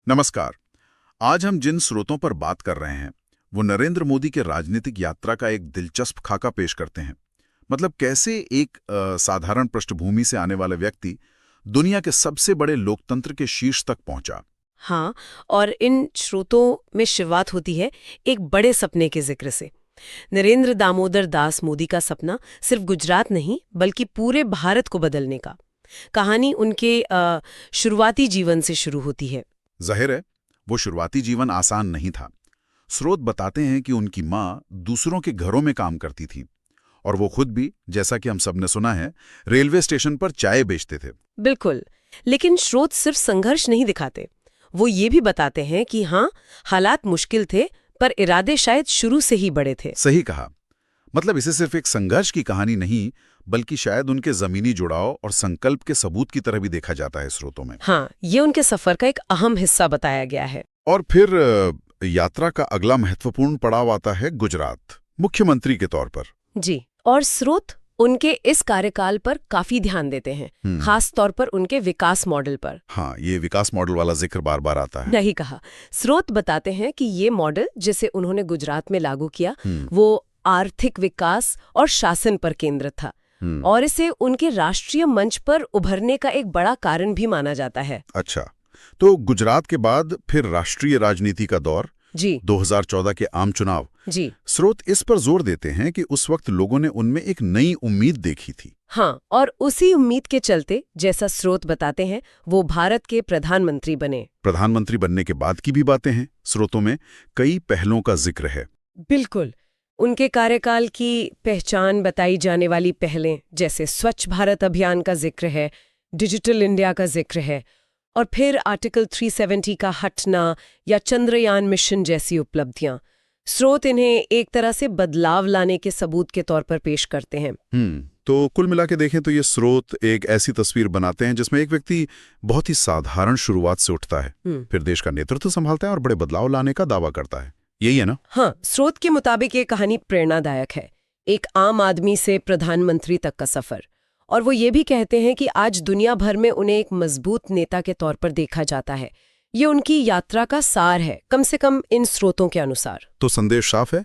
नमस्कार। आज हम जिन स्रोतों पर बात कर रहे हैं वो नरेंद्र मोदी के राजनीतिक यात्रा का एक दिलचस्प खाका पेश करते हैं। मतलब कैसे एक साधारण पृष्ठभूमि से आने वाला व्यक्ति दुनिया के सबसे बड़े लोकतंत्र के शीर्ष तक पहुंचा। हाँ, और इन स्रोतों में शुरुआत होती है एक बड़े सपने के जिक्र से। नरेंद्र दामोदर दास मोदी का सपना सिर्फ गुजरात नहीं बल्कि पूरे भारत को बदलने का। कहानी उनके शुरुआती जीवन से शुरू होती है। जाहिर है वो शुरुआती जीवन आसान नहीं था। स्रोत बताते हैं कि उनकी माँ दूसरों के घरों में काम करती थी और वो खुद भी, जैसा कि हम सबने सुना है, रेलवे स्टेशन पर चाय बेचते थे। बिल्कुल, लेकिन स्रोत सिर्फ संघर्ष नहीं दिखाते। वो ये भी बताते हैं कि हाँ, हालात मुश्किल थे पर इरादे शायद शुरू से ही बड़े थे। सही कहा। मतलब इसे सिर्फ एक संघर्ष की कहानी नहीं बल्कि शायद उनके जमीनी जुड़ाव और संकल्प के सबूत की तरह भी देखा जाता है स्रोतों में। हाँ, ये उनके सफर का एक अहम हिस्सा बताया गया है। और फिर यात्रा का अगला महत्वपूर्ण पड़ाव आता है गुजरात, मुख्यमंत्री के तौर पर। जी, और स्रोत उनके इस कार्यकाल पर काफी ध्यान देते हैं, खास तौर पर उनके विकास मॉडल पर। हाँ, ये विकास मॉडल वाला जिक्र बार बार आता है। नहीं कहा। स्रोत बताते हैं कि ये मॉडल जिसे उन्होंने गुजरात में लागू किया वो आर्थिक विकास और शासन पर केंद्रित था और इसे उनके राष्ट्रीय मंच पर उभरने का एक बड़ा कारण भी माना जाता है। अच्छा, तो गुजरात के बाद फिर राष्ट्रीय राजनीति का दौर जी, 2014 के आम चुनाव। जी, स्रोत इस पर जोर देते हैं कि उस वक्त लोगों ने उनमें एक नई उम्मीद देखी थी। हाँ, और उसी उम्मीद के चलते, जैसा स्रोत बताते हैं, वो भारत के प्रधानमंत्री बने। प्रधानमंत्री बनने के बाद की भी बातें हैं। स्रोतों में कई पहलों का जिक्र है। बिल्कुल, उनके कार्यकाल की पहचान बताई जाने वाली पहलें जैसे स्वच्छ भारत अभियान का जिक्र है, डिजिटल इंडिया का जिक्र है, और फिर आर्टिकल 370 का हटना या चंद्रयान मिशन जैसी उपलब्धियां। स्रोत इन्हें एक तरह से बदलाव लाने के सबूत के तौर पर पेश करते हैं। तो कुल मिला के देखें तो ये स्रोत एक ऐसी तस्वीर बनाते हैं जिसमें एक व्यक्ति बहुत ही साधारण शुरुआत से उठता है, फिर देश का नेतृत्व संभालता है और बड़े बदलाव लाने का दावा करता है। यही है ना? हाँ, स्रोत के मुताबिक ये कहानी प्रेरणादायक है, एक आम आदमी से प्रधानमंत्री तक का सफर। और वो ये भी कहते हैं कि आज दुनिया भर में उन्हें एक मजबूत नेता के तौर पर देखा जाता है। ये उनकी यात्रा का सार है, कम से कम इन स्रोतों के अनुसार। तो संदेश साफ है,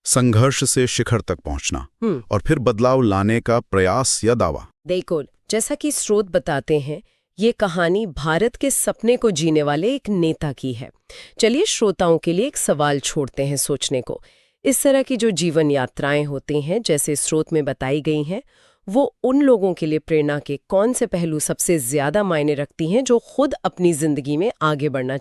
संघर्ष से शिखर तक पहुंचना और फिर बदलाव लाने का प्रयास या दावा। देखो, जैसा कि स्रोत बताते हैं, ये कहानी भारत के सपने को जीने वाले एक नेता की है। चलिए श्रोताओं के लिए एक सवाल छोड़ते हैं सोचने को। इस तरह की जो जीवन यात्राएं होती हैं, जैसे स्रोत में बताई गई हैं, वो उन लोगों के लिए प्रेरणा के कौन से पहलू सबसे ज्यादा मायने रखती हैं जो खुद अपनी जिंदगी में आगे बढ़ना